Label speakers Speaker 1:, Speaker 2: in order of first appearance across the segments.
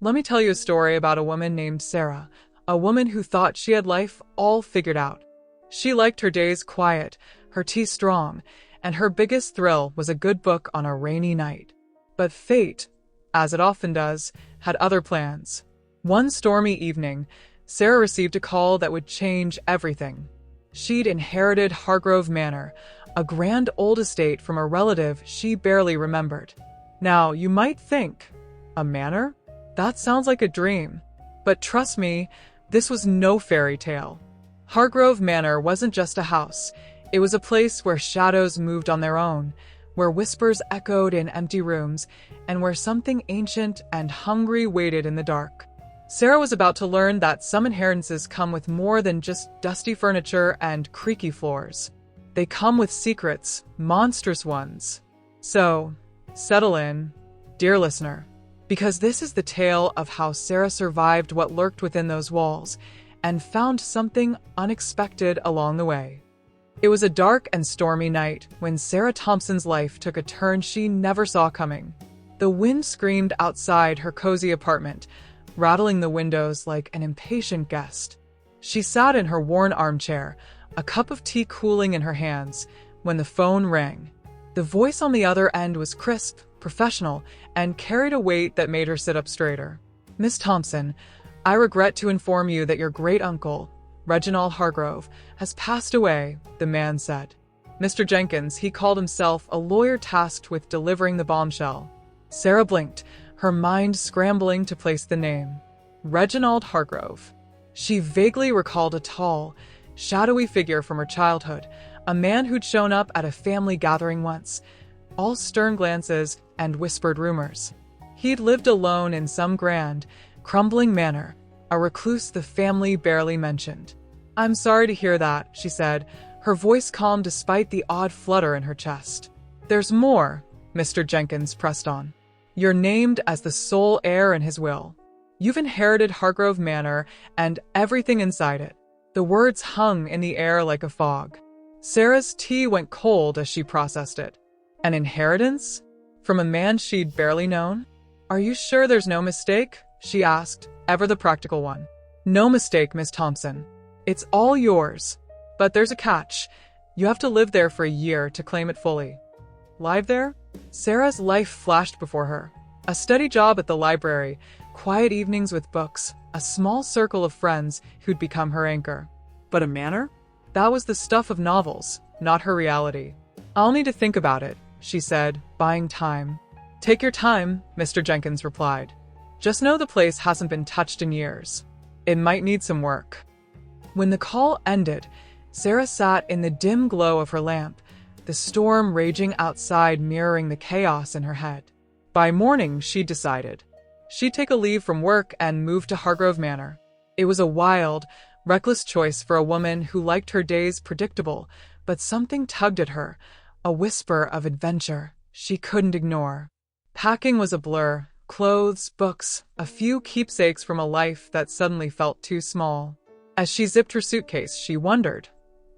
Speaker 1: Let me tell you a story about a woman named Sarah, a woman who thought she had life all figured out. She liked her days quiet, her tea strong, and her biggest thrill was a good book on a rainy night. But fate, as it often does, had other plans. One stormy evening, Sarah received a call that would change everything. She'd inherited Hargrove Manor, a grand old estate from a relative she barely remembered. Now, you might think, a manor? That sounds like a dream. But trust me, this was no fairy tale. Hargrove Manor wasn't just a house. It was a place where shadows moved on their own, where whispers echoed in empty rooms, and where something ancient and hungry waited in the dark. Sarah was about to learn that some inheritances come with more than just dusty furniture and creaky floors. They come with secrets, monstrous ones. So, settle in, dear listener, because this is the tale of how Sarah survived what lurked within those walls and found something unexpected along the way. It was a dark and stormy night when Sarah Thompson's life took a turn she never saw coming. The wind screamed outside her cozy apartment, rattling the windows like an impatient guest. She sat in her worn armchair, a cup of tea cooling in her hands, when the phone rang. The voice on the other end was crisp, professional, and carried a weight that made her sit up straighter. "Miss Thompson, I regret to inform you that your great-uncle, Reginald Hargrove, has passed away," the man said. Mr. Jenkins, he called himself, a lawyer tasked with delivering the bombshell. Sarah blinked, her mind scrambling to place the name. Reginald Hargrove. She vaguely recalled a tall, shadowy figure from her childhood, a man who'd shown up at a family gathering once, all stern glances and whispered rumors. He'd lived alone in some grand, crumbling manor, a recluse the family barely mentioned. "I'm sorry to hear that," she said, her voice calm despite the odd flutter in her chest. "There's more," Mr. Jenkins pressed on. "You're named as the sole heir in his will. You've inherited Hargrove Manor and everything inside it." The words hung in the air like a fog. Sarah's tea went cold as she processed it. An inheritance? From a man she'd barely known? "Are you sure there's no mistake?" she asked, ever the practical one. "No mistake, Miss Thompson. It's all yours. But there's a catch. You have to live there for a year to claim it fully." Live there? Sarah's life flashed before her. A steady job at the library, quiet evenings with books, a small circle of friends who'd become her anchor. But a manor? That was the stuff of novels, not her reality. "I'll need to think about it," she said, buying time. "Take your time," Mr. Jenkins replied. "Just know the place hasn't been touched in years. It might need some work." When the call ended, Sarah sat in the dim glow of her lamp, the storm raging outside mirroring the chaos in her head. By morning, she decided. She'd take a leave from work and move to Hargrove Manor. It was a wild, reckless choice for a woman who liked her days predictable, but something tugged at her, a whisper of adventure she couldn't ignore. Packing was a blur, clothes, books, a few keepsakes from a life that suddenly felt too small. As she zipped her suitcase, she wondered,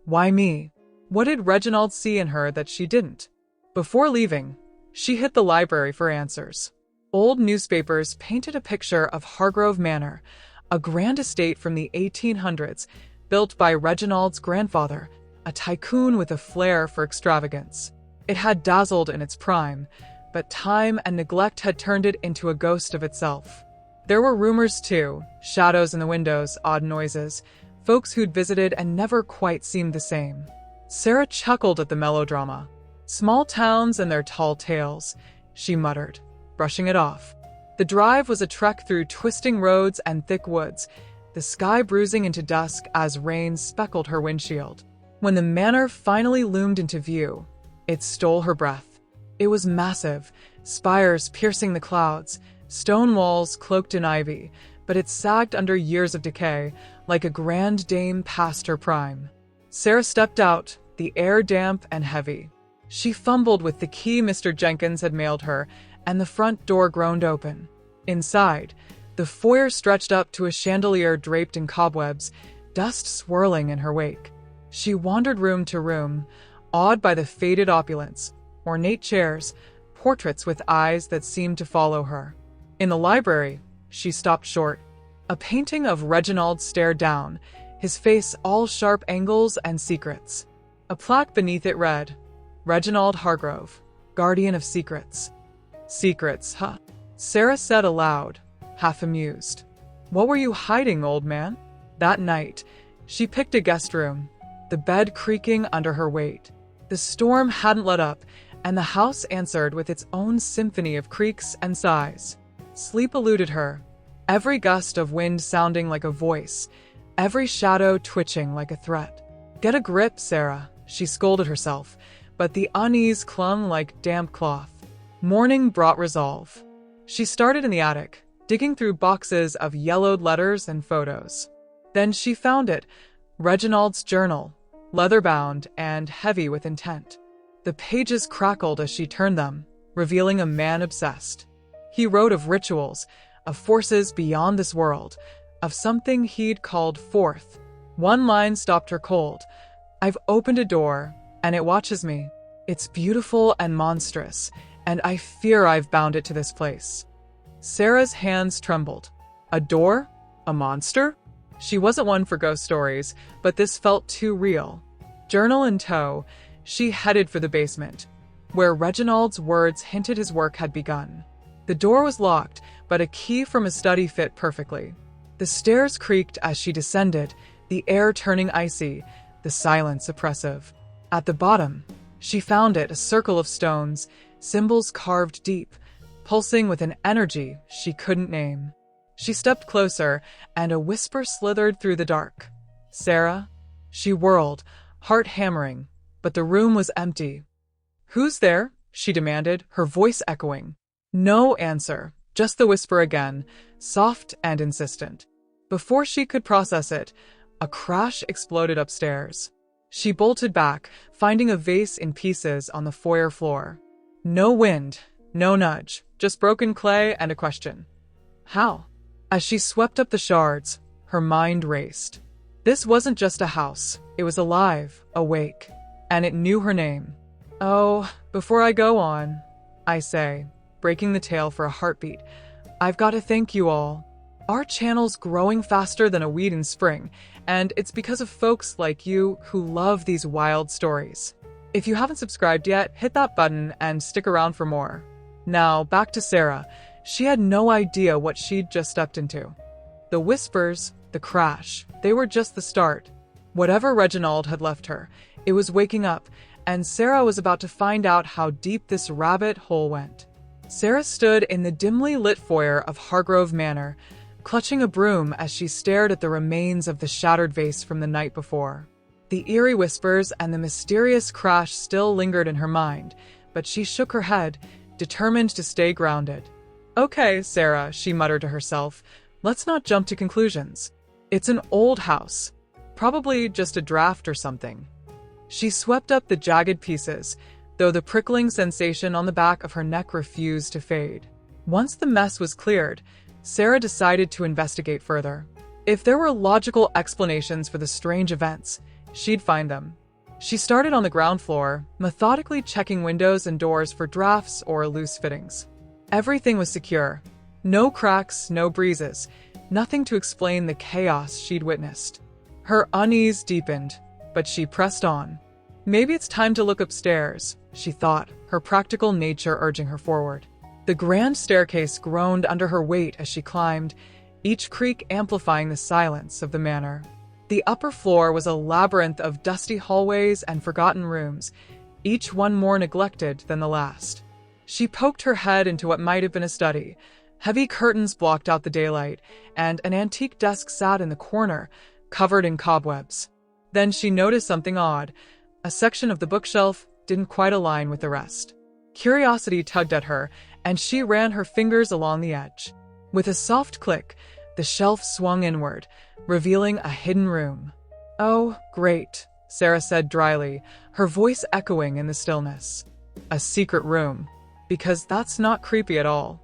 Speaker 1: why me? What did Reginald see in her that she didn't? Before leaving, she hit the library for answers. Old newspapers painted a picture of Hargrove Manor, a grand estate from the 1800s, built by Reginald's grandfather, a tycoon with a flair for extravagance. It had dazzled in its prime, but time and neglect had turned it into a ghost of itself. There were rumors too, shadows in the windows, odd noises, folks who'd visited and never quite seemed the same. Sarah chuckled at the melodrama. "Small towns and their tall tales," she muttered, brushing it off. The drive was a trek through twisting roads and thick woods, the sky bruising into dusk as rain speckled her windshield. When the manor finally loomed into view, it stole her breath. It was massive, spires piercing the clouds, stone walls cloaked in ivy, but it sagged under years of decay, like a grand dame past her prime. Sarah stepped out, the air damp and heavy. She fumbled with the key Mr. Jenkins had mailed her, and the front door groaned open. Inside, the foyer stretched up to a chandelier draped in cobwebs, dust swirling in her wake. She wandered room to room, awed by the faded opulence, ornate chairs, portraits with eyes that seemed to follow her. In the library, she stopped short. A painting of Reginald stared down, his face all sharp angles and secrets. A plaque beneath it read, Reginald Hargrove, Guardian of Secrets. Secrets, huh? Sarah said aloud, half amused. What were you hiding, old man? That night, she picked a guest room, the bed creaking under her weight. The storm hadn't let up, and the house answered with its own symphony of creaks and sighs. Sleep eluded her, every gust of wind sounding like a voice, every shadow twitching like a threat. Get a grip, Sarah, she scolded herself, but the unease clung like damp cloth. Morning brought resolve. She started in the attic, digging through boxes of yellowed letters and photos. Then she found it, Reginald's journal, leather-bound and heavy with intent. The pages crackled as she turned them, revealing a man obsessed. He wrote of rituals, of forces beyond this world, of something he'd called forth. One line stopped her cold. I've opened a door, and it watches me. It's beautiful and monstrous, and I fear I've bound it to this place. Sarah's hands trembled. A door? A monster? She wasn't one for ghost stories, but this felt too real. Journal in tow, she headed for the basement, where Reginald's words hinted his work had begun. The door was locked, but a key from a study fit perfectly. The stairs creaked as she descended, the air turning icy, the silence oppressive. At the bottom, she found it, a circle of stones, symbols carved deep, pulsing with an energy she couldn't name. She stepped closer, and a whisper slithered through the dark. Sarah? She whirled, heart hammering, but the room was empty. Who's there? She demanded, her voice echoing. No answer, just the whisper again, soft and insistent. Before she could process it, a crash exploded upstairs. She bolted back, finding a vase in pieces on the foyer floor. No wind, no nudge, just broken clay and a question. How? As she swept up the shards, her mind raced. This wasn't just a house. It was alive, awake, and it knew her name. Oh, before I go on, I say, breaking the tale for a heartbeat, I've got to thank you all. Our channel's growing faster than a weed in spring, and it's because of folks like you who love these wild stories. If you haven't subscribed yet, hit that button and stick around for more. Now, back to Sarah. She had no idea what she'd just stepped into. The whispers, the crash, they were just the start. Whatever Reginald had left her, it was waking up, and Sarah was about to find out how deep this rabbit hole went. Sarah stood in the dimly lit foyer of Hargrove Manor, clutching a broom as she stared at the remains of the shattered vase from the night before. The eerie whispers and the mysterious crash still lingered in her mind, but she shook her head, determined to stay grounded. Okay, Sarah, she muttered to herself, let's not jump to conclusions. It's an old house, probably just a draft or something. She swept up the jagged pieces, though the prickling sensation on the back of her neck refused to fade. Once the mess was cleared, Sarah decided to investigate further. If there were logical explanations for the strange events, she'd find them. She started on the ground floor, methodically checking windows and doors for drafts or loose fittings. Everything was secure. No cracks, no breezes, nothing to explain the chaos she'd witnessed. Her unease deepened, but she pressed on. Maybe it's time to look upstairs, she thought, her practical nature urging her forward. The grand staircase groaned under her weight as she climbed, each creak amplifying the silence of the manor. The upper floor was a labyrinth of dusty hallways and forgotten rooms, each one more neglected than the last. She poked her head into what might have been a study. Heavy curtains blocked out the daylight, and an antique desk sat in the corner, covered in cobwebs. Then she noticed something odd. A section of the bookshelf didn't quite align with the rest. Curiosity tugged at her, and she ran her fingers along the edge. With a soft click, the shelf swung inward, revealing a hidden room. Oh, great, Sarah said dryly, her voice echoing in the stillness. A secret room. Because that's not creepy at all.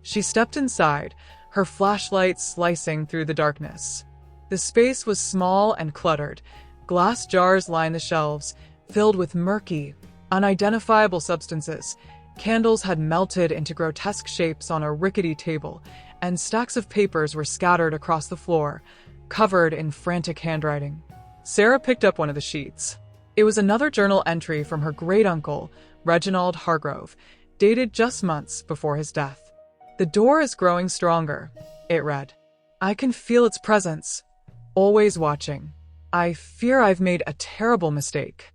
Speaker 1: She stepped inside, her flashlight slicing through the darkness. The space was small and cluttered. Glass jars lined the shelves, filled with murky, unidentifiable substances. Candles had melted into grotesque shapes on a rickety table, and stacks of papers were scattered across the floor, covered in frantic handwriting. Sarah picked up one of the sheets. It was another journal entry from her great-uncle, Reginald Hargrove, dated just months before his death. "The door is growing stronger," it read. "I can feel its presence, always watching. I fear I've made a terrible mistake."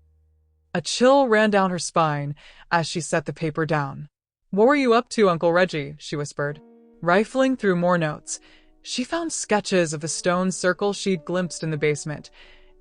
Speaker 1: A chill ran down her spine as she set the paper down. "What were you up to, Uncle Reggie?" she whispered. Rifling through more notes, she found sketches of a stone circle she'd glimpsed in the basement,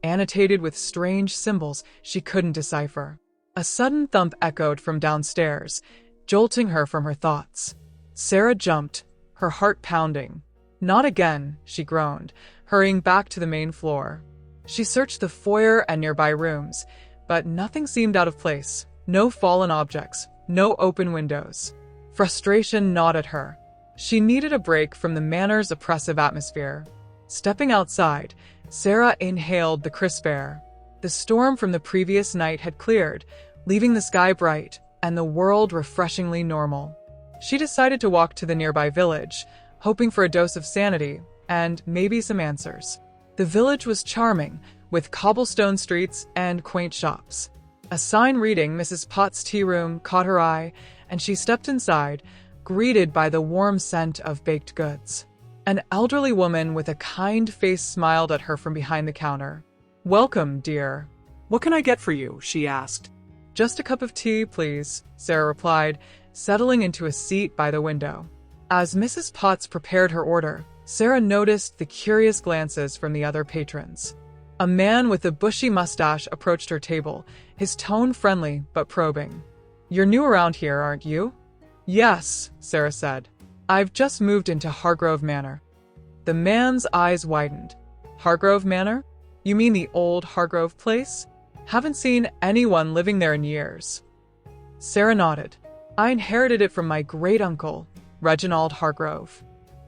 Speaker 1: annotated with strange symbols she couldn't decipher. A sudden thump echoed from downstairs, jolting her from her thoughts. Sarah jumped, her heart pounding. "Not again," she groaned, hurrying back to the main floor. She searched the foyer and nearby rooms, but nothing seemed out of place. No fallen objects, no open windows. Frustration gnawed at her. She needed a break from the manor's oppressive atmosphere. Stepping outside, Sarah inhaled the crisp air. The storm from the previous night had cleared, leaving the sky bright and the world refreshingly normal. She decided to walk to the nearby village, hoping for a dose of sanity and maybe some answers. The village was charming, with cobblestone streets and quaint shops. A sign reading Mrs. Potts' Tea Room caught her eye, and she stepped inside, greeted by the warm scent of baked goods. An elderly woman with a kind face smiled at her from behind the counter. "Welcome, dear."
Speaker 2: "What can I get for you?" she asked.
Speaker 1: "Just a cup of tea, please," Sarah replied, settling into a seat by the window. As Mrs. Potts prepared her order, Sarah noticed the curious glances from the other patrons. A man with a bushy mustache approached her table, his tone friendly but probing. "You're new around here, aren't you?" "Yes," Sarah said. "I've just moved into Hargrove Manor." The man's eyes widened. "Hargrove Manor? You mean the old Hargrove place? Haven't seen anyone living there in years." Sarah nodded. "I inherited it from my great-uncle, Reginald Hargrove."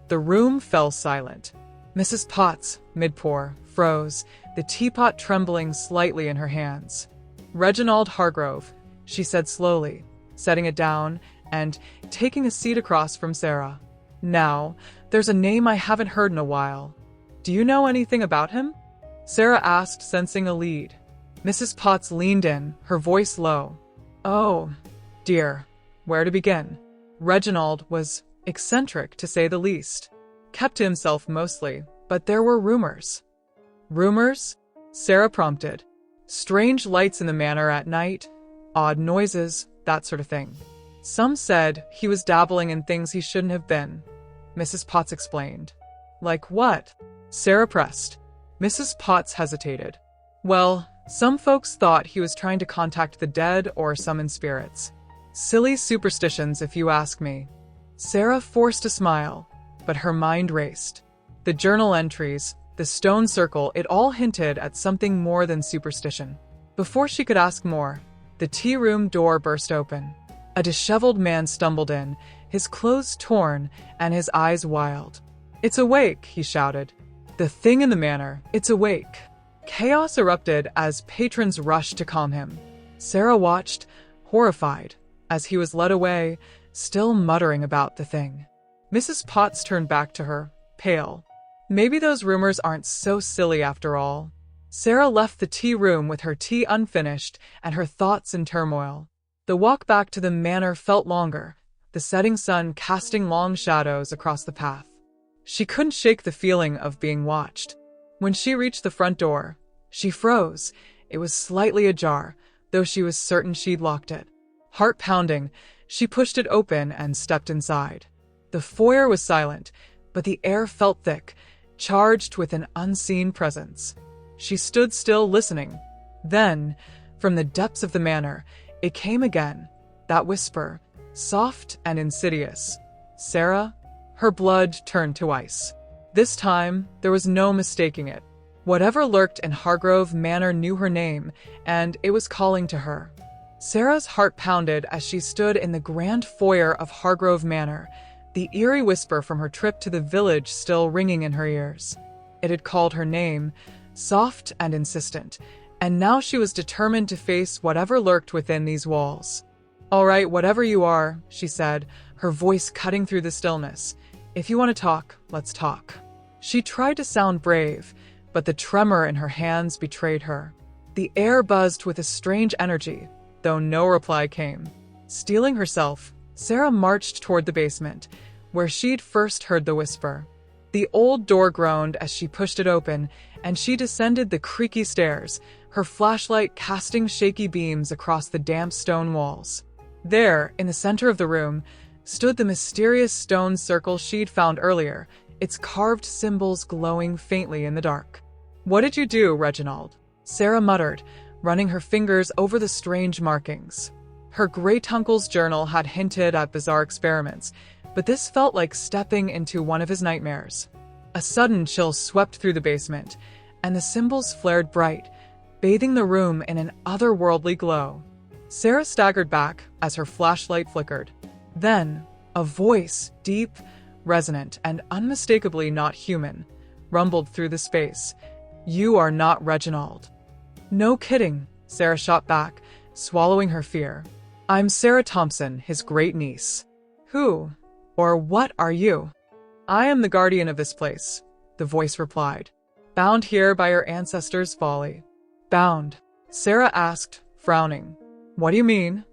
Speaker 1: The room fell silent. Mrs. Potts, mid-pour, froze, the teapot trembling slightly in her hands. "Reginald Hargrove," she said slowly, setting it down and taking a seat across from Sarah. "Now, there's a name I haven't heard in a while. Do you know anything about him?" Sarah asked, sensing a lead. Mrs. Potts leaned in, her voice low. "Oh, dear, where to begin? Reginald was eccentric, to say the least. Kept to himself mostly, but there were rumors." "Rumors?" Sarah prompted. "Strange lights in the manor at night, odd noises, that sort of thing. Some said he was dabbling in things he shouldn't have been," Mrs. Potts explained. "Like what?" Sarah pressed. Mrs. Potts hesitated. "Well, some folks thought he was trying to contact the dead or summon spirits. Silly superstitions, if you ask me." Sarah forced a smile, but her mind raced. The journal entries, the stone circle, it all hinted at something more than superstition. Before she could ask more, the tea room door burst open. A disheveled man stumbled in, his clothes torn and his eyes wild. "It's awake," he shouted. "The thing in the manor, it's awake." Chaos erupted as patrons rushed to calm him. Sarah watched, horrified, as he was led away, still muttering about the thing. Mrs. Potts turned back to her, pale. Maybe those rumors aren't so silly after all. Sarah left the tea room with her tea unfinished and her thoughts in turmoil. The walk back to the manor felt longer, the setting sun casting long shadows across the path. She couldn't shake the feeling of being watched. When she reached the front door, she froze. It was slightly ajar, though she was certain she'd locked it. Heart pounding, she pushed it open and stepped inside. The foyer was silent, but the air felt thick, charged with an unseen presence. She stood still, listening. Then, from the depths of the manor, it came again, that whisper, soft and insidious. "Sarah?" Her blood turned to ice. This time, there was no mistaking it. Whatever lurked in Hargrove Manor knew her name, and it was calling to her. Sarah's heart pounded as she stood in the grand foyer of Hargrove Manor, the eerie whisper from her trip to the village still ringing in her ears. It had called her name, soft and insistent, and now she was determined to face whatever lurked within these walls. "All right, whatever you are," she said, her voice cutting through the stillness. If you want to talk, let's talk. She tried to sound brave, but the tremor in her hands betrayed her. The air buzzed with a strange energy, though no reply came. Steeling herself, Sarah marched toward the basement, where she'd first heard the whisper. The old door groaned as she pushed it open, and she descended the creaky stairs, her flashlight casting shaky beams across the damp stone walls. There, in the center of the room, stood the mysterious stone circle she'd found earlier, its carved symbols glowing faintly in the dark. "What did you do, Reginald?" Sarah muttered, running her fingers over the strange markings. Her great-uncle's journal had hinted at bizarre experiments, but this felt like stepping into one of his nightmares. A sudden chill swept through the basement, and the symbols flared bright, bathing the room in an otherworldly glow. Sarah staggered back as her flashlight flickered. Then, a voice, deep, resonant, and unmistakably not human, rumbled through the space. "You are not Reginald." "No kidding," Sarah shot back, swallowing her fear. "I'm Sarah Thompson, his great-niece." "Who, or what are you?" "I am the guardian of this place," the voice replied. "Bound here by your ancestors' folly." "Bound?" Sarah asked, frowning. "What do you mean?"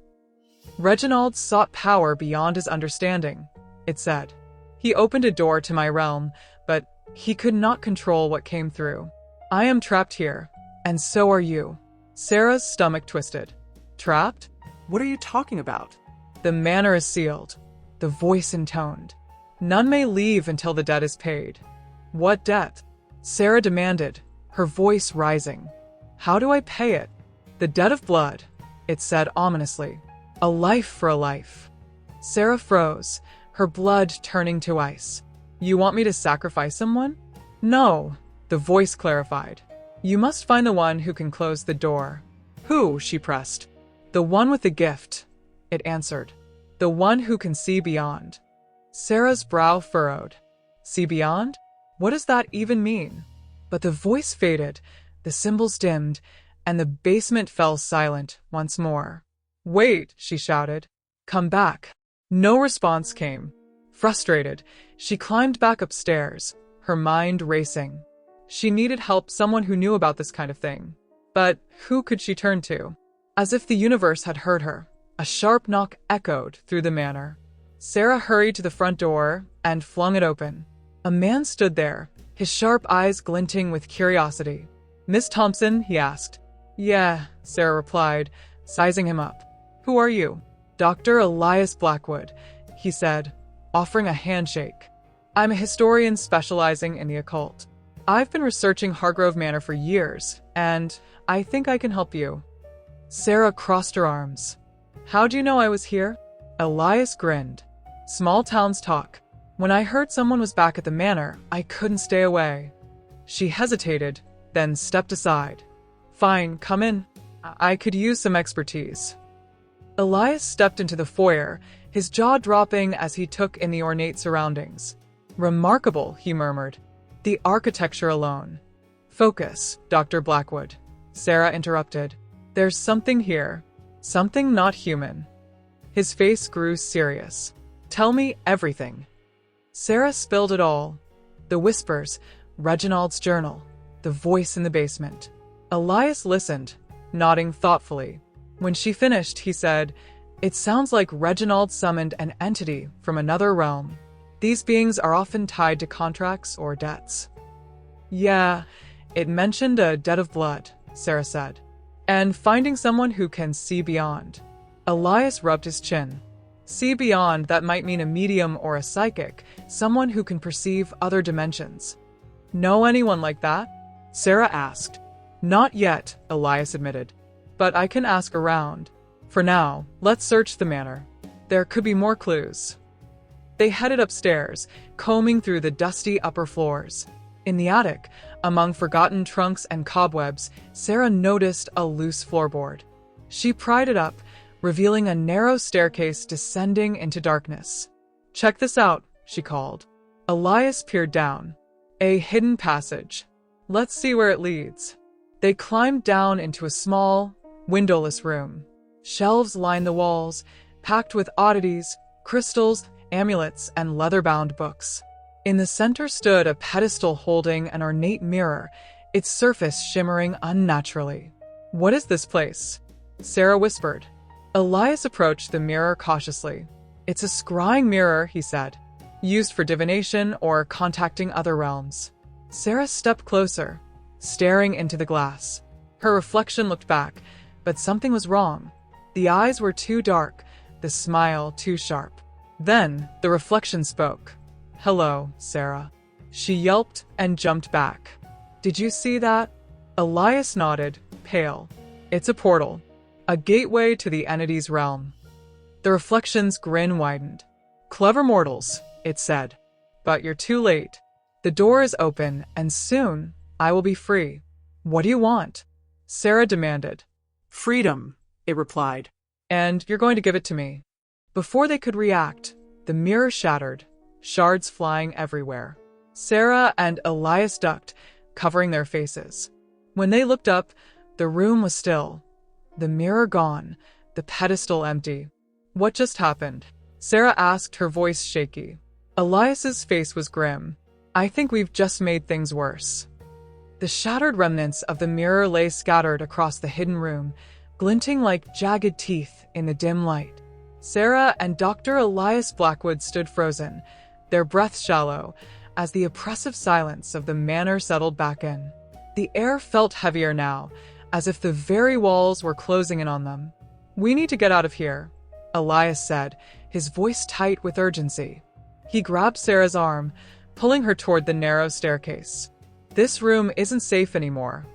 Speaker 1: "Reginald sought power beyond his understanding," it said. "He opened a door to my realm, but he could not control what came through. I am trapped here, and so are you." Sarah's stomach twisted. "Trapped?"
Speaker 2: What are you talking about?
Speaker 1: "The manor is sealed," the voice intoned. "None may leave until the debt is paid." "What debt?" Sarah demanded, her voice rising. "How do I pay it?" "The debt of blood," it said ominously. "A life for a life." Sarah froze, her blood turning to ice. "You want me to sacrifice someone?" "No," the voice clarified. "You must find the one who can close the door." "Who?" she pressed. "The one with the gift," it answered. "The one who can see beyond." Sarah's brow furrowed. "See beyond? What does that even mean?" But the voice faded, the symbols dimmed, and the basement fell silent once more. "Wait," she shouted. "Come back." No response came. Frustrated, she climbed back upstairs, her mind racing. She needed help, someone who knew about this kind of thing. But who could she turn to? As if the universe had heard her, a sharp knock echoed through the manor. Sarah hurried to the front door and flung it open. A man stood there, his sharp eyes glinting with curiosity. "Miss Thompson?" he asked. "Yeah," Sarah replied, sizing him up. "Who are you?" "Dr. Elias Blackwood," he said, offering a handshake. "I'm a historian specializing in the occult. I've been researching Hargrove Manor for years, and I think I can help you." Sarah crossed her arms. "How do you know I was here?" Elias grinned. "Small towns talk. When I heard someone was back at the manor, I couldn't stay away." She hesitated, then stepped aside. "Fine, come in. I could use some expertise." Elias stepped into the foyer, his jaw dropping as he took in the ornate surroundings. "Remarkable," he murmured. "The architecture alone." "Focus, Dr. Blackwood," Sarah interrupted. "There's something here. Something not human." His face grew serious. "Tell me everything." Sarah spilled it all. The whispers, Reginald's journal, the voice in the basement. Elias listened, nodding thoughtfully. When she finished, he said, "It sounds like Reginald summoned an entity from another realm. These beings are often tied to contracts or debts." "Yeah, it mentioned a debt of blood," Sarah said. "And finding someone who can see beyond." Elias rubbed his chin. "See beyond, that might mean a medium or a psychic, someone who can perceive other dimensions." "Know anyone like that?" Sarah asked. "Not yet," Elias admitted. "But I can ask around. For now, let's search the manor. There could be more clues." They headed upstairs, combing through the dusty upper floors. In the attic, among forgotten trunks and cobwebs, Sarah noticed a loose floorboard. She pried it up, revealing a narrow staircase descending into darkness. "Check this out," she called. Elias peered down. "A hidden passage. Let's see where it leads." They climbed down into a small, windowless room. Shelves lined the walls, packed with oddities, crystals, amulets, and leather-bound books. In the center stood a pedestal holding an ornate mirror, its surface shimmering unnaturally. "What is this place?" Sarah whispered. Elias approached the mirror cautiously. "It's a scrying mirror," he said, "used for divination or contacting other realms." Sarah stepped closer, staring into the glass. Her reflection looked back, but something was wrong. The eyes were too dark, the smile too sharp. Then the reflection spoke. "Hello, Sarah." She yelped and jumped back. "Did you see that?" Elias nodded, pale. "It's a portal, a gateway to the entity's realm." The reflection's grin widened. "Clever mortals," it said. "But you're too late. The door is open, and soon I will be free." "What do you want?" Sarah demanded.
Speaker 2: "Freedom," it replied.
Speaker 1: "And you're going to give it to me." Before they could react, the mirror shattered, shards flying everywhere. Sarah and Elias ducked, covering their faces. When they looked up, the room was still. The mirror gone, the pedestal empty. "What just happened?" Sarah asked, her voice shaky. Elias's face was grim. "I think we've just made things worse." The shattered remnants of the mirror lay scattered across the hidden room, glinting like jagged teeth in the dim light. Sarah and Dr. Elias Blackwood stood frozen, their breaths shallow, as the oppressive silence of the manor settled back in. The air felt heavier now, as if the very walls were closing in on them. "We need to get out of here," Elias said, his voice tight with urgency. He grabbed Sarah's arm, pulling her toward the narrow staircase. "This room isn't safe anymore."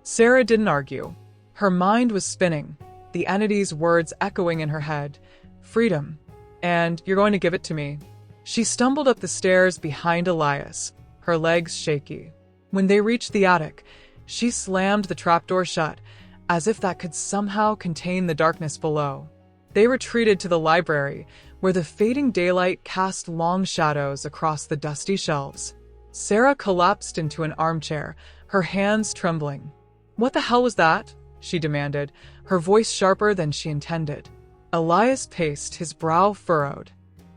Speaker 1: Sarah didn't argue. Her mind was spinning, the entity's words echoing in her head. "Freedom. And you're going to give it to me." She stumbled up the stairs behind Elias, her legs shaky. When they reached the attic, she slammed the trapdoor shut, as if that could somehow contain the darkness below. They retreated to the library, where the fading daylight cast long shadows across the dusty shelves. Sarah collapsed into an armchair, her hands trembling. "What the hell was that?" she demanded, her voice sharper than she intended. Elias paced, his brow furrowed.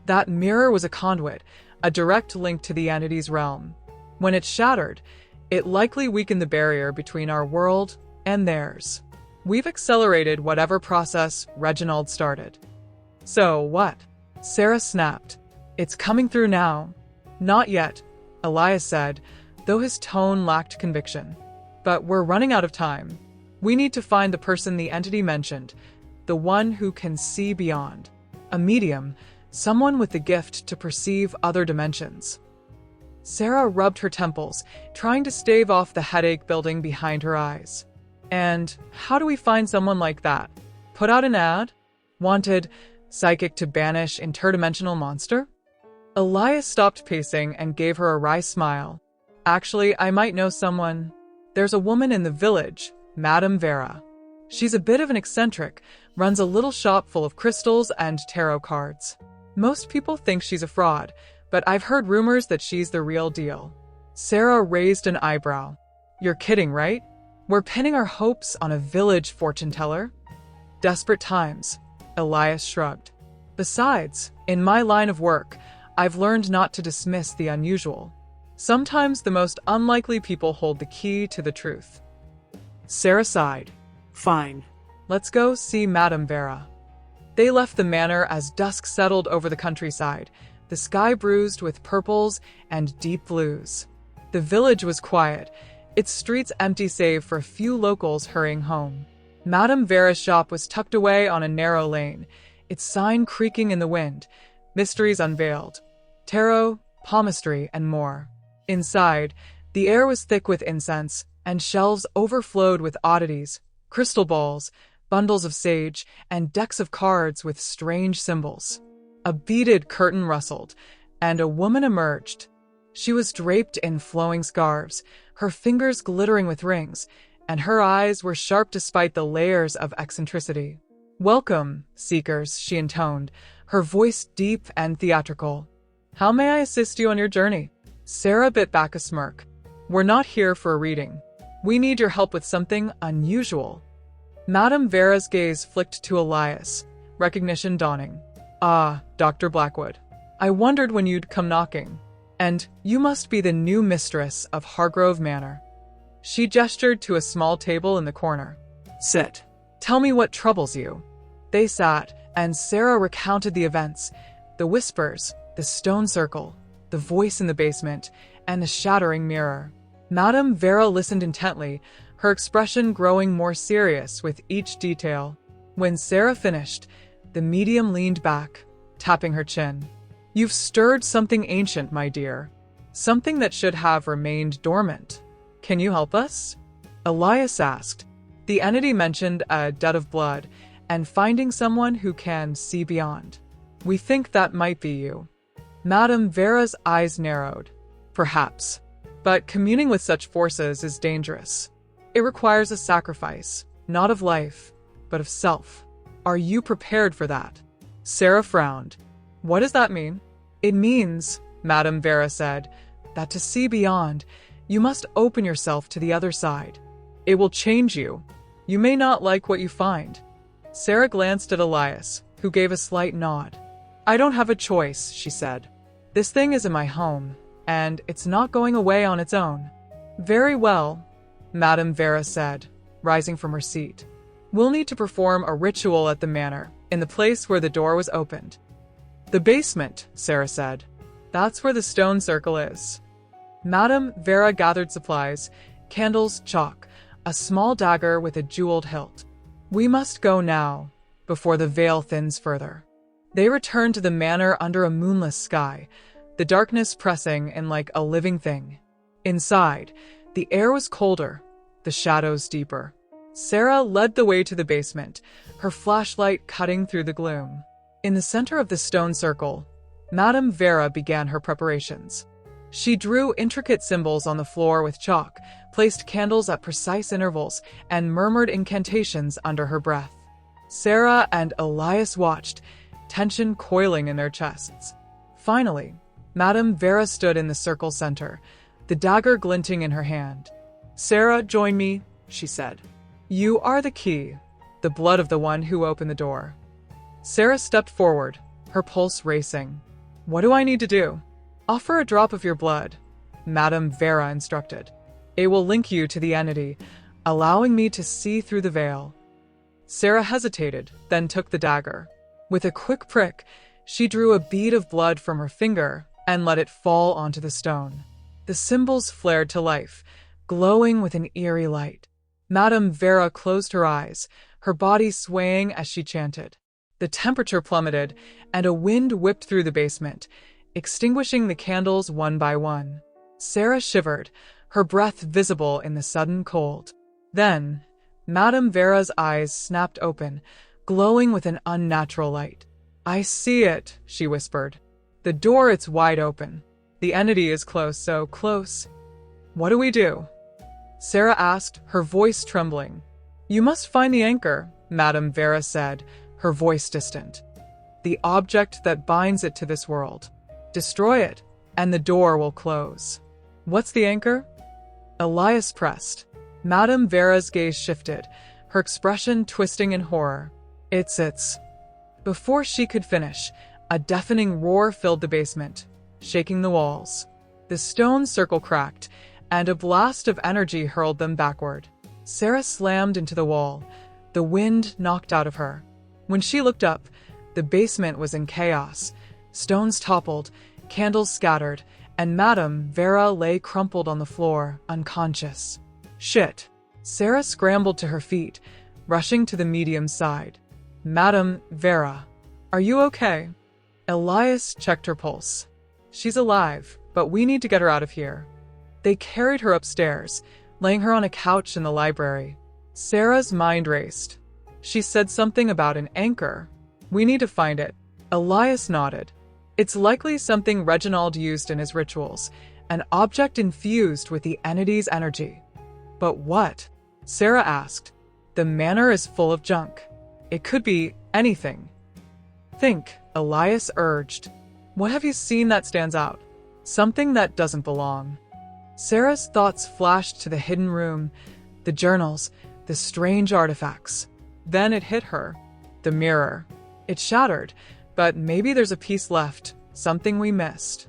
Speaker 1: That mirror was a conduit, a direct link to the entity's realm. When it shattered, it likely weakened the barrier between our world and theirs. We've accelerated whatever process Reginald started. "So what?" Sarah snapped. "It's coming through now." "Not yet," Elias said, though his tone lacked conviction. "But we're running out of time. We need to find the person the entity mentioned, the one who can see beyond. A medium, someone with the gift to perceive other dimensions." Sarah rubbed her temples, trying to stave off the headache building behind her eyes. "And how do we find someone like that? Put out an ad? Wanted, psychic to banish interdimensional monster?" Elias stopped pacing and gave her a wry smile. "Actually, I might know someone. There's a woman in the village, Madame Vera. She's a bit of an eccentric, runs a little shop full of crystals and tarot cards. Most people think she's a fraud, but I've heard rumors that she's the real deal." Sarah raised an eyebrow. "You're kidding, right? We're pinning our hopes on a village fortune teller?" "Desperate times," Elias shrugged. "Besides, in my line of work, I've learned not to dismiss the unusual. Sometimes the most unlikely people hold the key to the truth." Sarah sighed.
Speaker 2: "Fine.
Speaker 1: "Let's go see Madame Vera." They left the manor as dusk settled over the countryside, the sky bruised with purples and deep blues. The village was quiet, its streets empty save for a few locals hurrying home. Madame Vera's shop was tucked away on a narrow lane, its sign creaking in the wind, mysteries unveiled, tarot, palmistry, and more. Inside, the air was thick with incense, and shelves overflowed with oddities, crystal balls, bundles of sage, and decks of cards with strange symbols. A beaded curtain rustled, and a woman emerged. She was draped in flowing scarves, her fingers glittering with rings, and her eyes were sharp despite the layers of eccentricity. "Welcome, seekers," she intoned, her voice deep and theatrical. "How may I assist you on your journey?" Sarah bit back a smirk. "We're not here for a reading. We need your help with something unusual." Madame Vera's gaze flicked to Elias, recognition dawning. "Ah, Dr. Blackwood. I wondered when you'd come knocking." And you must be the new mistress of Hargrove Manor. She gestured to a small table in the corner.
Speaker 2: Sit.
Speaker 1: Tell me what troubles you. They sat, and Sarah recounted the events, the whispers, the stone circle, the voice in the basement, and the shattering mirror. Madame Vera listened intently, her expression growing more serious with each detail. When Sarah finished, the medium leaned back, tapping her chin. You've stirred something ancient, my dear. Something that should have remained dormant. Can you help us? Elias asked. The entity mentioned a debt of blood and finding someone who can see beyond. We think that might be you. Madame Vera's eyes narrowed. Perhaps. But communing with such forces is dangerous. It requires a sacrifice, not of life, but of self. Are you prepared for that? Sarah frowned. What does that mean? It means, Madame Vera said, that to see beyond, you must open yourself to the other side. It will change you. You may not like what you find. Sarah glanced at Elias, who gave a slight nod. I don't have a choice, she said. This thing is in my home, and it's not going away on its own. Very well, Madame Vera said, rising from her seat. We'll need to perform a ritual at the manor, in the place where the door was opened. The basement, Sarah said. That's where the stone circle is. Madame Vera gathered supplies, candles, chalk, a small dagger with a jeweled hilt. We must go now, before the veil thins further. They returned to the manor under a moonless sky, the darkness pressing in like a living thing. Inside, the air was colder, the shadows deeper. Sarah led the way to the basement, her flashlight cutting through the gloom. In the center of the stone circle, Madame Vera began her preparations. She drew intricate symbols on the floor with chalk, placed candles at precise intervals, and murmured incantations under her breath. Sarah and Elias watched, tension coiling in their chests. Finally, Madame Vera stood in the circle center, the dagger glinting in her hand. Sarah, join me, she said. You are the key, the blood of the one who opened the door. Sarah stepped forward, her pulse racing. What do I need to do? Offer a drop of your blood, Madame Vera instructed. It will link you to the entity, allowing me to see through the veil. Sarah hesitated, then took the dagger. With a quick prick, she drew a bead of blood from her finger and let it fall onto the stone. The symbols flared to life, glowing with an eerie light. Madame Vera closed her eyes, her body swaying as she chanted. The temperature plummeted, and a wind whipped through the basement, extinguishing the candles one by one. Sarah shivered, her breath visible in the sudden cold. Then, Madame Vera's eyes snapped open, glowing with an unnatural light. I see it, she whispered. The door is wide open. The entity is close, so close. What do we do? Sarah asked, her voice trembling. You must find the anchor, Madame Vera said, her voice distant. The object that binds it to this world. Destroy it, and the door will close. What's the anchor? Elias pressed. Madame Vera's gaze shifted, her expression twisting in horror. It's. Before she could finish, a deafening roar filled the basement, shaking the walls. The stone circle cracked, and a blast of energy hurled them backward. Sarah slammed into the wall, the wind knocked out of her. When she looked up, the basement was in chaos. Stones toppled, candles scattered, and Madame Vera lay crumpled on the floor, unconscious. Shit. Sarah scrambled to her feet, rushing to the medium's side. Madame Vera, are you okay? Elias checked her pulse. She's alive, but we need to get her out of here. They carried her upstairs, laying her on a couch in the library. Sarah's mind raced. She said something about an anchor. We need to find it. Elias nodded. It's likely something Reginald used in his rituals, an object infused with the entity's energy. But what? Sarah asked. The manor is full of junk. It could be anything. Think, Elias urged. What have you seen that stands out? Something that doesn't belong. Sarah's thoughts flashed to the hidden room, the journals, the strange artifacts. Then it hit her. The mirror. It shattered, but maybe there's a piece left, something we missed.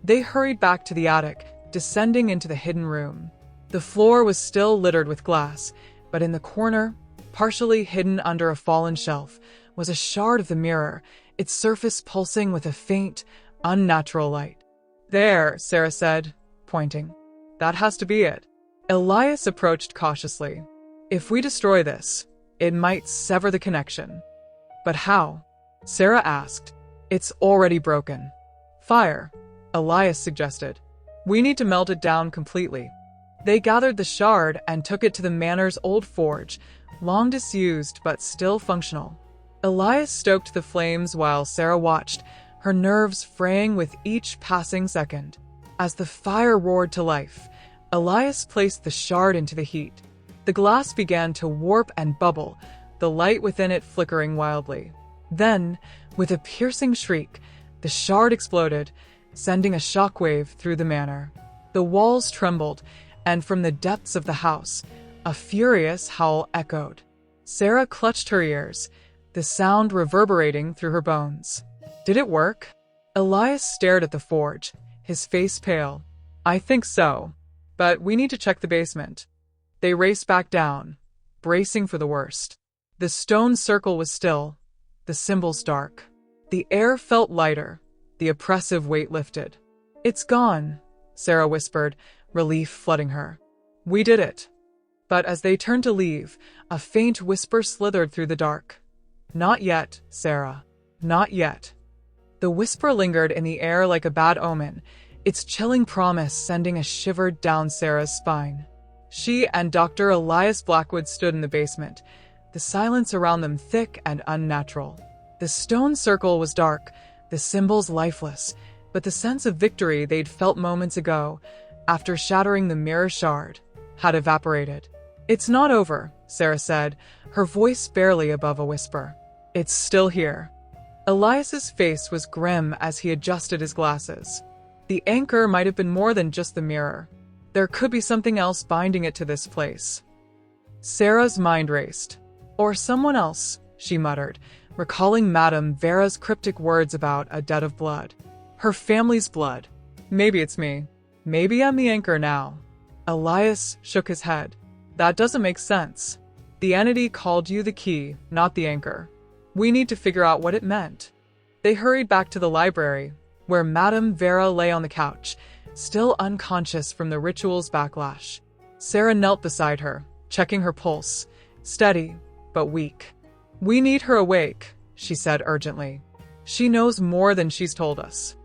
Speaker 1: They hurried back to the attic, descending into the hidden room. The floor was still littered with glass, but in the corner, partially hidden under a fallen shelf, was a shard of the mirror, its surface pulsing with a faint, unnatural light. "There," Sarah said, pointing. "That has to be it." Elias approached cautiously. "If we destroy this, it might sever the connection." "But how?" Sarah asked. "It's already broken." "Fire," Elias suggested. "We need to melt it down completely." They gathered the shard and took it to the manor's old forge, long disused but still functional. Elias stoked the flames while Sarah watched, her nerves fraying with each passing second. As the fire roared to life, Elias placed the shard into the heat. The glass began to warp and bubble, the light within it flickering wildly. Then, with a piercing shriek, the shard exploded, sending a shockwave through the manor. The walls trembled, and from the depths of the house, a furious howl echoed. Sarah clutched her ears, the sound reverberating through her bones. Did it work? Elias stared at the forge, his face pale. "I think so, but we need to check the basement." They raced back down, bracing for the worst. The stone circle was still, the symbols dark. The air felt lighter, the oppressive weight lifted. "It's gone," Sarah whispered, relief flooding her. "We did it." But as they turned to leave, a faint whisper slithered through the dark. "Not yet, Sarah. Not yet." The whisper lingered in the air like a bad omen, its chilling promise sending a shiver down Sarah's spine. She and Dr. Elias Blackwood stood in the basement, the silence around them thick and unnatural. The stone circle was dark, the symbols lifeless, but the sense of victory they'd felt moments ago, after shattering the mirror shard, had evaporated. "It's not over," Sarah said, her voice barely above a whisper. "It's still here." Elias's face was grim as he adjusted his glasses. The anchor might have been more than just the mirror. There could be something else binding it to this place. Sarah's mind raced. "Or someone else," she muttered, recalling Madame Vera's cryptic words about a debt of blood. Her family's blood. "Maybe it's me. Maybe I'm the anchor now." Elias shook his head. "That doesn't make sense. The entity called you the key, not the anchor. We need to figure out what it meant." They hurried back to the library, where Madame Vera lay on the couch, still unconscious from the ritual's backlash. Sarah knelt beside her, checking her pulse, steady but weak. "We need her awake," she said urgently. "She knows more than she's told us."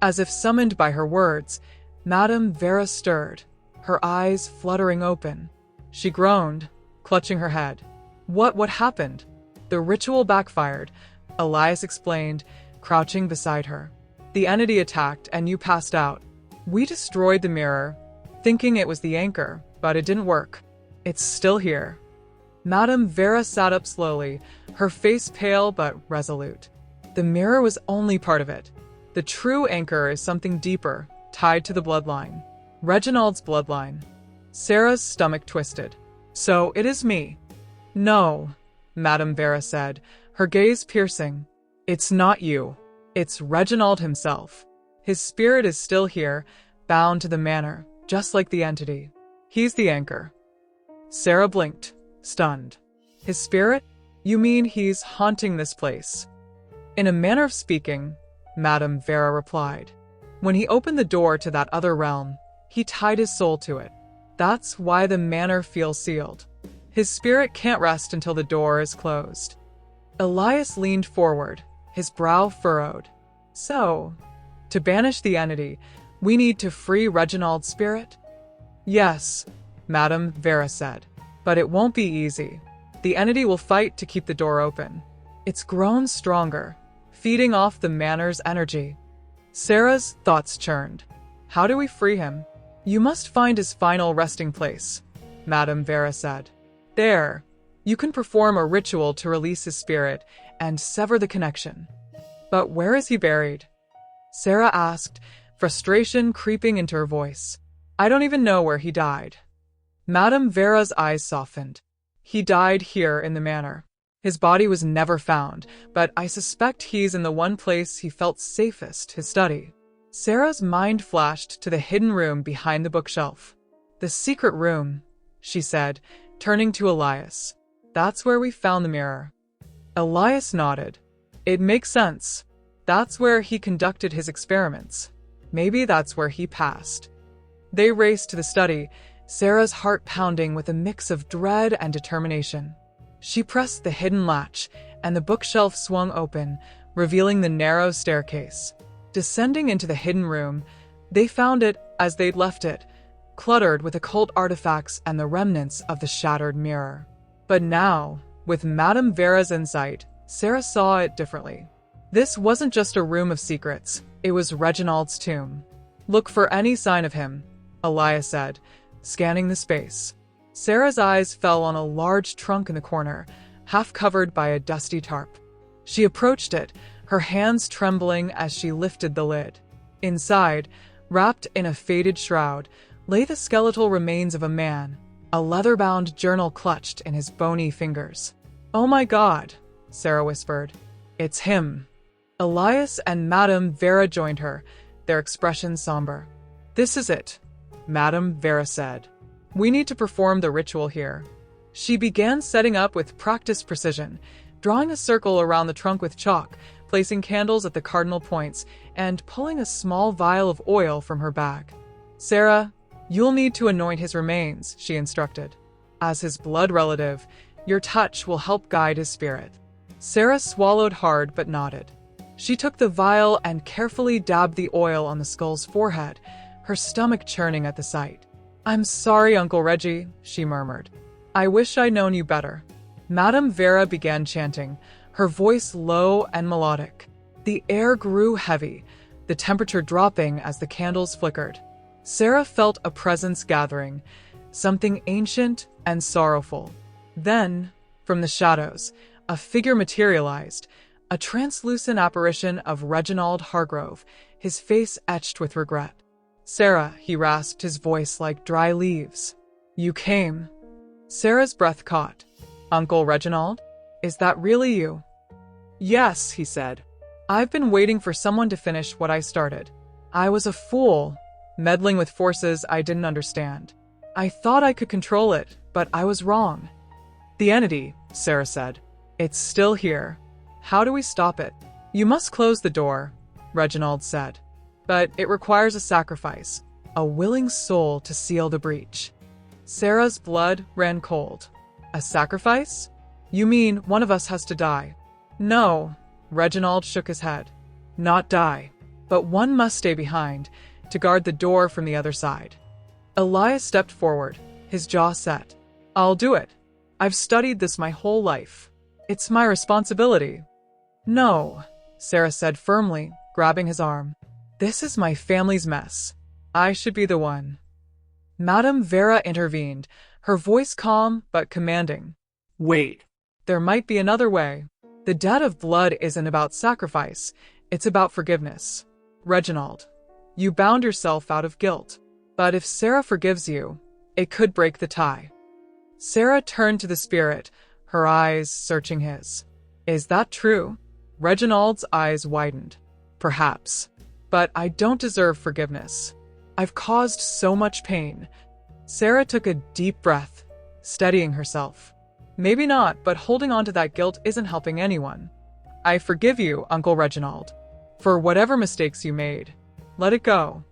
Speaker 1: As if summoned by her words, Madame Vera stirred, her eyes fluttering open. She groaned, clutching her head. What happened?" "The ritual backfired," Elias explained, crouching beside her. "The entity attacked and you passed out. We destroyed the mirror, thinking it was the anchor, but it didn't work. It's still here." Madame Vera sat up slowly, her face pale but resolute. "The mirror was only part of it. The true anchor is something deeper, tied to the bloodline. Reginald's bloodline." Sarah's stomach twisted. "So it is me." "No," Madame Vera said, her gaze piercing. "It's not you. It's Reginald himself. His spirit is still here, bound to the manor, just like the entity. He's the anchor." Sarah blinked, stunned. "His spirit? You mean he's haunting this place?" "In a manner of speaking," Madame Vera replied. "When he opened the door to that other realm, he tied his soul to it. That's why the manor feels sealed. His spirit can't rest until the door is closed." Elias leaned forward, his brow furrowed. "So, to banish the entity, we need to free Reginald's spirit?" "Yes," Madame Vera said, "but it won't be easy. The entity will fight to keep the door open. It's grown stronger, feeding off the manor's energy." Sarah's thoughts churned. "How do we free him?" "You must find his final resting place," Madame Vera said. "There, you can perform a ritual to release his spirit and sever the connection." "But where is he buried?" Sarah asked, frustration creeping into her voice. "I don't even know where he died." Madame Vera's eyes softened. "He died here in the manor. His body was never found, but I suspect he's in the one place he felt safest, his study." Sarah's mind flashed to the hidden room behind the bookshelf. The secret room, she said, turning to Elias. That's where we found the mirror. Elias nodded. It makes sense. That's where he conducted his experiments. Maybe that's where he passed. They raced to the study, Sarah's heart pounding with a mix of dread and determination. She pressed the hidden latch, and the bookshelf swung open, revealing the narrow staircase. Descending into the hidden room, they found it as they'd left it, cluttered with occult artifacts and the remnants of the shattered mirror. But now, with Madame Vera's insight, Sarah saw it differently. This wasn't just a room of secrets, it was Reginald's tomb. Look for any sign of him, Elias said, scanning the space. Sarah's eyes fell on a large trunk in the corner, half covered by a dusty tarp. She approached it, her hands trembling as she lifted the lid. Inside, wrapped in a faded shroud, lay the skeletal remains of a man, a leather-bound journal clutched in his bony fingers. "Oh my God," Sarah whispered. "It's him." Elias and Madame Vera joined her, their expressions somber. "This is it," Madame Vera said. "We need to perform the ritual here." She began setting up with practiced precision, drawing a circle around the trunk with chalk, placing candles at the cardinal points, and pulling a small vial of oil from her bag. "Sarah, you'll need to anoint his remains," she instructed. "As his blood relative, your touch will help guide his spirit." Sarah swallowed hard but nodded. She took the vial and carefully dabbed the oil on the skull's forehead, her stomach churning at the sight. "I'm sorry, Uncle Reggie," she murmured. "I wish I'd known you better." Madame Vera began chanting, her voice low and melodic. The air grew heavy, the temperature dropping as the candles flickered. Sarah felt a presence gathering, something ancient and sorrowful. Then, from the shadows, a figure materialized, a translucent apparition of Reginald Hargrove, his face etched with regret. "Sarah," he rasped, his voice like dry leaves. "You came." Sarah's breath caught. "Uncle Reginald? Is that really you?" "Yes," he said. "I've been waiting for someone to finish what I started. I was a fool, meddling with forces I didn't understand. I thought I could control it, but I was wrong." "The entity," Sarah said. "It's still here. How do we stop it?" "You must close the door," Reginald said. "But it requires a sacrifice, a willing soul to seal the breach." Sarah's blood ran cold. "A sacrifice? You mean one of us has to die?" "No," Reginald shook his head. "Not die, but one must stay behind to guard the door from the other side." Elias stepped forward, his jaw set. "I'll do it. I've studied this my whole life. It's my responsibility." "No," Sarah said firmly, grabbing his arm. "This is my family's mess. I should be the one." Madame Vera intervened, her voice calm but commanding. "Wait. There might be another way. The debt of blood isn't about sacrifice, it's about forgiveness. Reginald, you bound yourself out of guilt. But if Sarah forgives you, it could break the tie." Sarah turned to the spirit, her eyes searching his. "Is that true?" Reginald's eyes widened. "Perhaps. But I don't deserve forgiveness. I've caused so much pain." Sarah took a deep breath, steadying herself. "Maybe not, but holding on to that guilt isn't helping anyone. I forgive you, Uncle Reginald, for whatever mistakes you made. Let it go."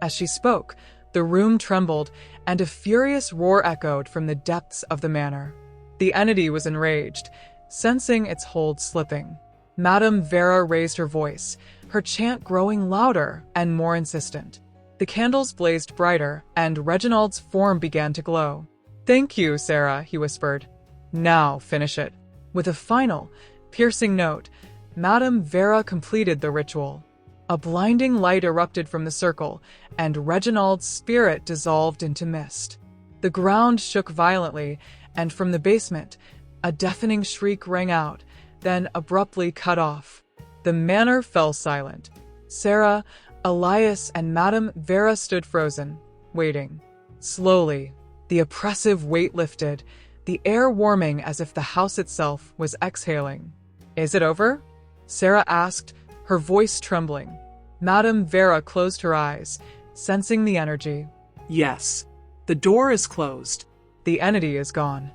Speaker 1: As she spoke, the room trembled, and a furious roar echoed from the depths of the manor. The entity was enraged, sensing its hold slipping. Madame Vera raised her voice, her chant growing louder and more insistent. The candles blazed brighter, and Reginald's form began to glow. "Thank you, Sarah," he whispered. "Now finish it." With a final, piercing note, Madame Vera completed the ritual. A blinding light erupted from the circle, and Reginald's spirit dissolved into mist. The ground shook violently, and from the basement, a deafening shriek rang out, then abruptly cut off. The manor fell silent. Sarah, Elias, and Madame Vera stood frozen, waiting. Slowly, the oppressive weight lifted, the air warming as if the house itself was exhaling. "Is it over?" Sarah asked, her voice trembling. Madame Vera closed her eyes, sensing the energy.
Speaker 2: Yes. The door is closed.
Speaker 1: The entity is gone.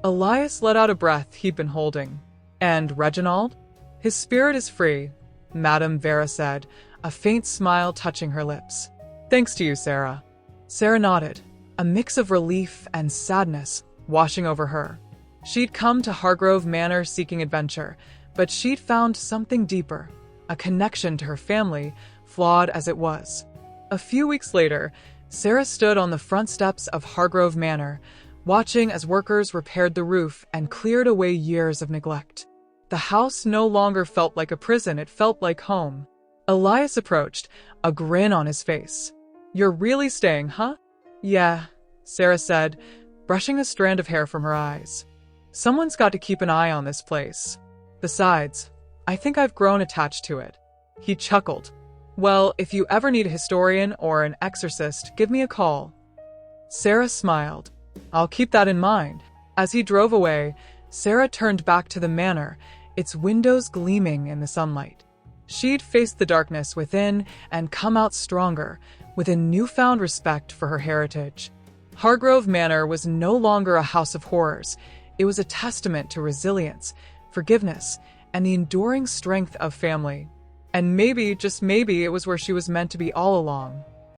Speaker 1: Elias let out a breath he'd been holding. And Reginald? His spirit is free, Madame Vera said, a faint smile touching her lips. Thanks to you, Sarah. Sarah nodded, a mix of relief and sadness washing over her. She'd come to Hargrove Manor seeking adventure, but she'd found something deeper, a connection to her family, flawed as it was. A few weeks later, Sarah stood on the front steps of Hargrove Manor, watching as workers repaired the roof and cleared away years of neglect. The house no longer felt like a prison, it felt like home. Elias approached, a grin on his face. You're really staying, huh? Yeah, Sarah said, brushing a strand of hair from her eyes. Someone's got to keep an eye on this place. Besides, I think I've grown attached to it. He chuckled. Well, if you ever need a historian or an exorcist, give me a call. Sarah smiled. I'll keep that in mind. As he drove away, Sarah turned back to the manor, its windows gleaming in the sunlight. She'd faced the darkness within and come out stronger, with a newfound respect for her heritage. Hargrove Manor was no longer a house of horrors. It was a testament to resilience, forgiveness, and the enduring strength of family. And maybe, just maybe, it was where she was meant to be all along.